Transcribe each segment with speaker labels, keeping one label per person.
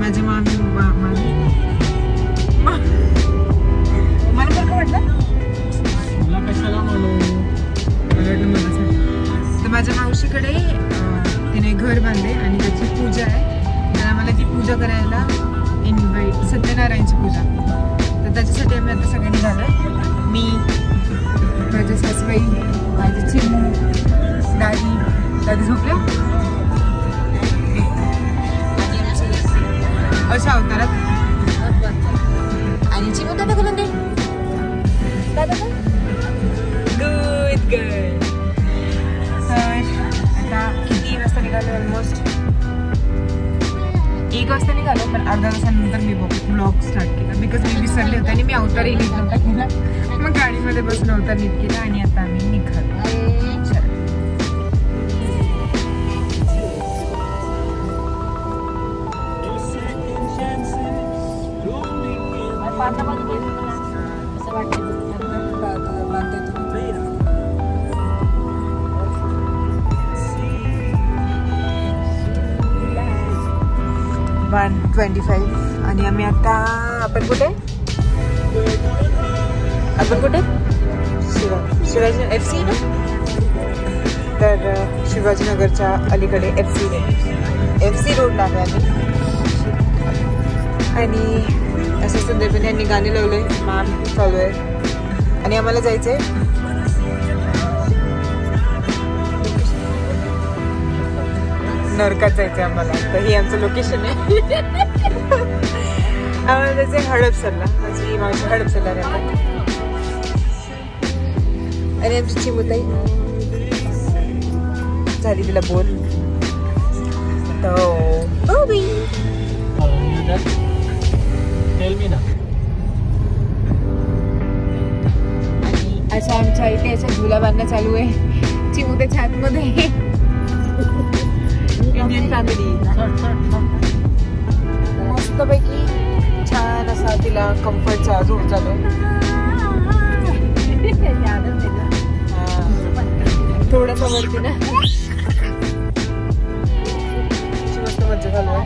Speaker 1: माझे मामी मला बरं वाटलं मला कशाला म्हणू तर माझ्या मावशीकडे तिने घर बांधले आणि त्याची पूजा आहे तर आम्हाला ती पूजा करायला इन्व्हाइट सत्यनारायणची पूजा तर त्याच्यासाठी आम्ही आता सगळे निघालो मी माझे सासूबाई माझे चिमू दादी झोपल्या अशा अवतारात आणि चिमू दादा करून दे दादा गुड गर्ल आता किती वाजता निघालो ऑलमोस्ट 1 वाजता निघालो पण अर्धा तासानंतर मी ब्लॉग स्टार्ट केला बिकॉज मी विसरले होते आणि मी अवतारही नीट नव्हता केला मग गाडीमध्ये बसून अवतार नीट केला आणि आता आम्ही निघालो आणि आम्ही आता आपण कुठे शिवाजी FC ना तर शिवाजीनगरच्या अलीकडे FC रोडला आहे आम्ही आणि असं संदर्भाने यांनी गाणे लावले मॅम चालू आहे आणि आम्हाला जायचंय नरकात जायचंय आम्हाला तर हे आमचं लोकेशन आहे आम्हाला जायचंय हडपसरला माझी मावशी हडपसरला राहतात आणि आमची चिमुताई झाली तिला बोल आणि अशा आमच्या इथे अशा झुला बांधणं चालू आहे चिमुताच्या आतमध्ये इंडियन फॅमिली मस्तपैकी छान असा तिला कम्फर्टचा झोप चालू थोडासा वरती ना मस्त मजा चालू आहे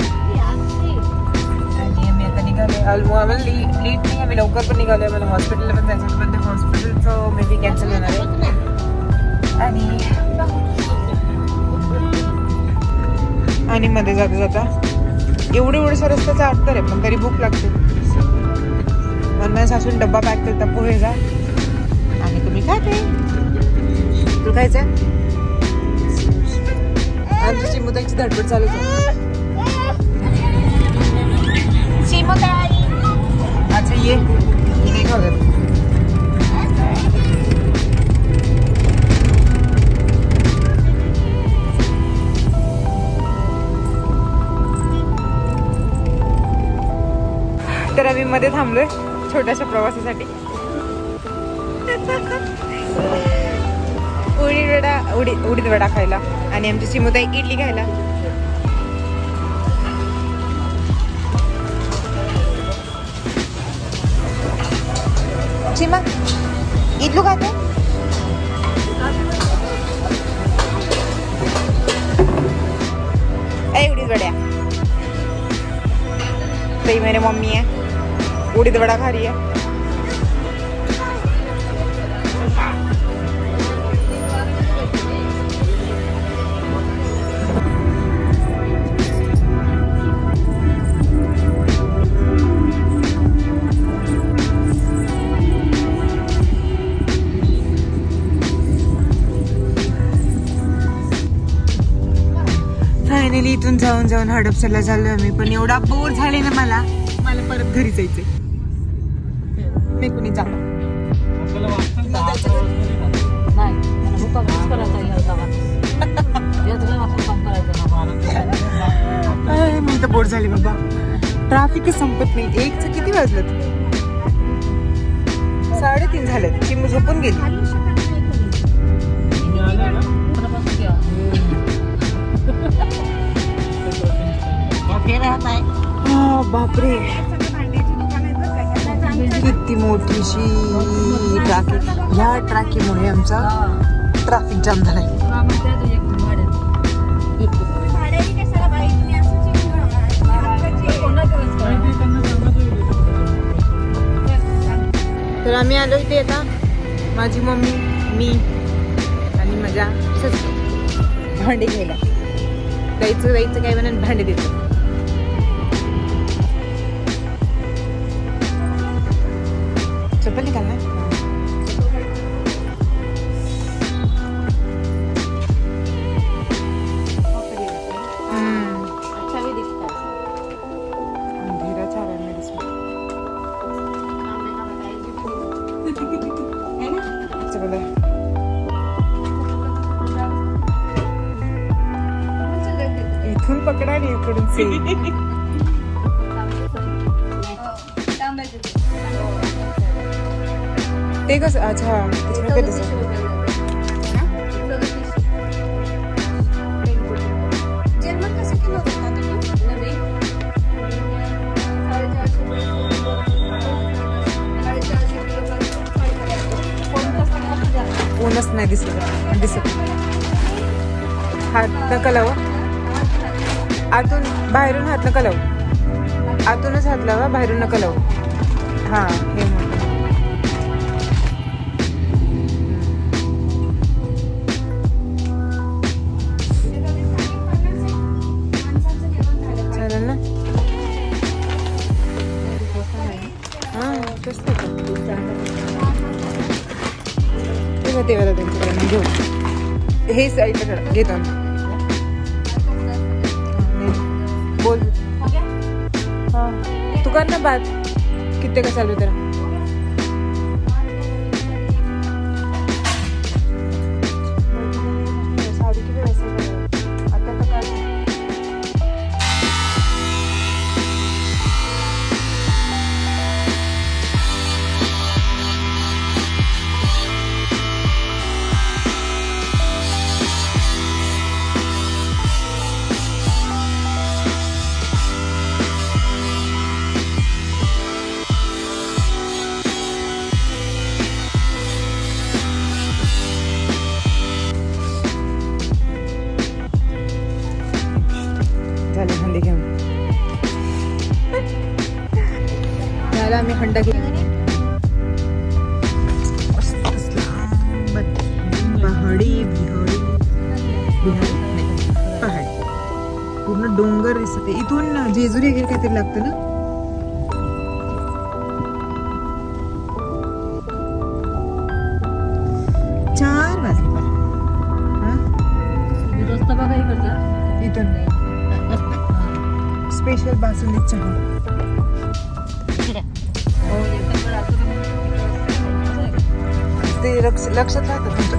Speaker 1: आणि आम्ही आता निघालो आम्हाला लेट नाही आम्ही लवकर पण निघालो आम्हाला हॉस्पिटलला पण जायचं पण ते हॉस्पिटलचं मे बी कॅन्सल होणार आहे आणि मध्ये जाता जाता एवढेसा रस्त्याचा अंतर आहे पण तरी भूक लागते म्हणून सासून डब्बा पॅक केला पोहेचा आणि तुम्ही खाते तू खायचं आमची चिमुताईची धडपड चालू चिमुताई अच्छा ये नाही खाऊ तर आम्ही मध्ये थांबलोय छोट्याशा प्रवासासाठी उडीद वडा खायला आणि आमची चिमुताई इडली खायला चिमा इडलू खाते उडीद वड्या तो मेरी मम्मी है उड़ीद वड़ा खा रही है फायनली इथून जाऊन हडपसरला चाललोय आम्ही पण एवढा बोर झाले ना मला परत घरी जायचंय मी कुणी जा मी तर बोर झाली बाबा ट्रॅफिकच संपत नाही एकच किती वाजलं 3:30 झालेत चिमू झोपून गेली बापरे किती मोठीशी ट्रॅफिक ह्या ट्रॅफिकमुळे आमचा ट्रॅफिक जाम झालाय तर आम्ही आलो इथे आता, माझी मम्मी, मी आणि माझ्या सासू भांडे घ्यायला. जायचं काय म्हणून भांडे देतो. चप्पल निकाल ना. इथून पकडा आणि इकडून ते कसं. अच्छा कोणच नाही दिसत. हात नका लावा आतून, बाहेरून हात नका लावू. आतूनच हात लावा, बाहेरून नका लावू. हा हे चालेल ना. हा तेव्हा त्यांच्याकडे घेऊ. हे साईडला घेतो बोल. हा तू कर ना बात. किती का चालू तेरा. आम्ही हंडा घेऊन पहाड पूर्ण डोंगर दिसते. इथून जेजुरी वगैरे काहीतरी लागतं ना. चार वाजले रस्ता बघा इथून. स्पेशल बासुंदी चहा. ते लक्षात राहतं तुमचं.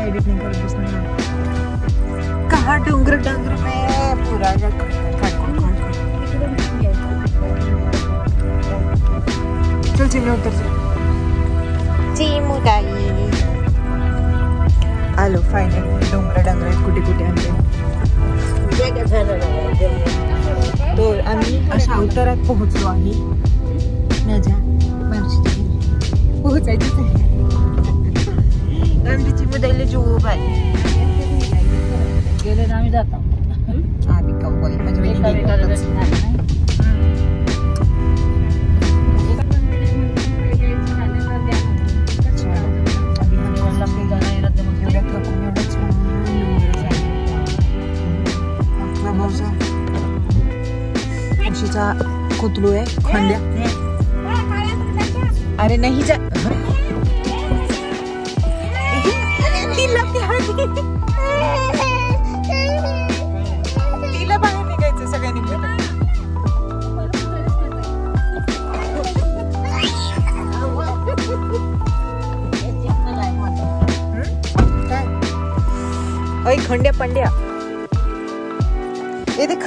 Speaker 1: एडिटिंग करत बसणार. कहा डोंगर में पूरा चल चिमणी उतर. चिमुटाई आलो फायनल. डोंगर कुठे कुठे आमचे. तो आम्ही अशा अवतारात पोहोचलो आहे. माझ्या मावशीच्या घरी पोहोचायचीच आहे. आमची चिमुटाईला जोब आहे. गेले आम्ही जातो. आम्ही कौबॉय माझ्या कुतलू है खंड्या. अरे नहीं जा. तिला बाहेर निघायचं सगळ्यांनी. काय अय खंड्या पंड्या ये देख.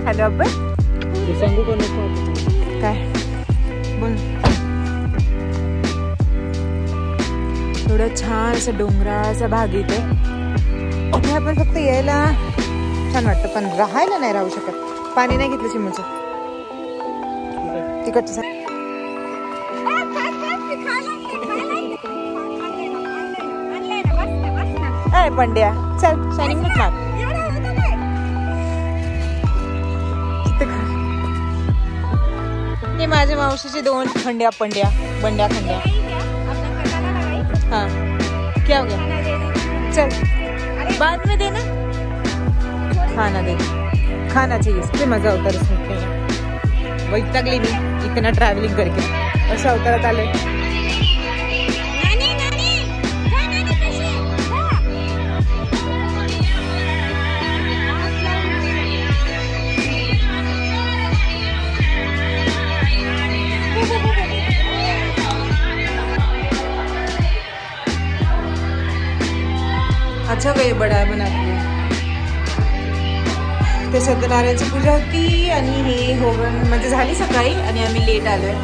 Speaker 1: हॅलो अब्बा सांगू का नको काय बोल. थोडं छान असं डोंगराचा भाग इथे. इथे आपण फक्त यायला छान वाटतं पण राहायला नाही राहू शकत. पाणी नाही घेतलं चिमूचं तिकडचं. आहे पंड्या. चल शायनिंग बुट मार. हे माझ्या मावशीचे 2 खंड्या पंड्या बंड्या खंड्या. हाँ क्या हो गया? चल बाद में देना. खाना दे. खाना चाहिए. इसलिए मजा होता है इसमें. वैतागली मी इतना ट्रॅव्हलिंग करके. अशा अवतारात आले. अच्छा काही बडा बनाते. ते सत्यनारायणची पूजा होती आणि हे होम म्हणजे झाली सकाळी आणि आम्ही लेट आलोय.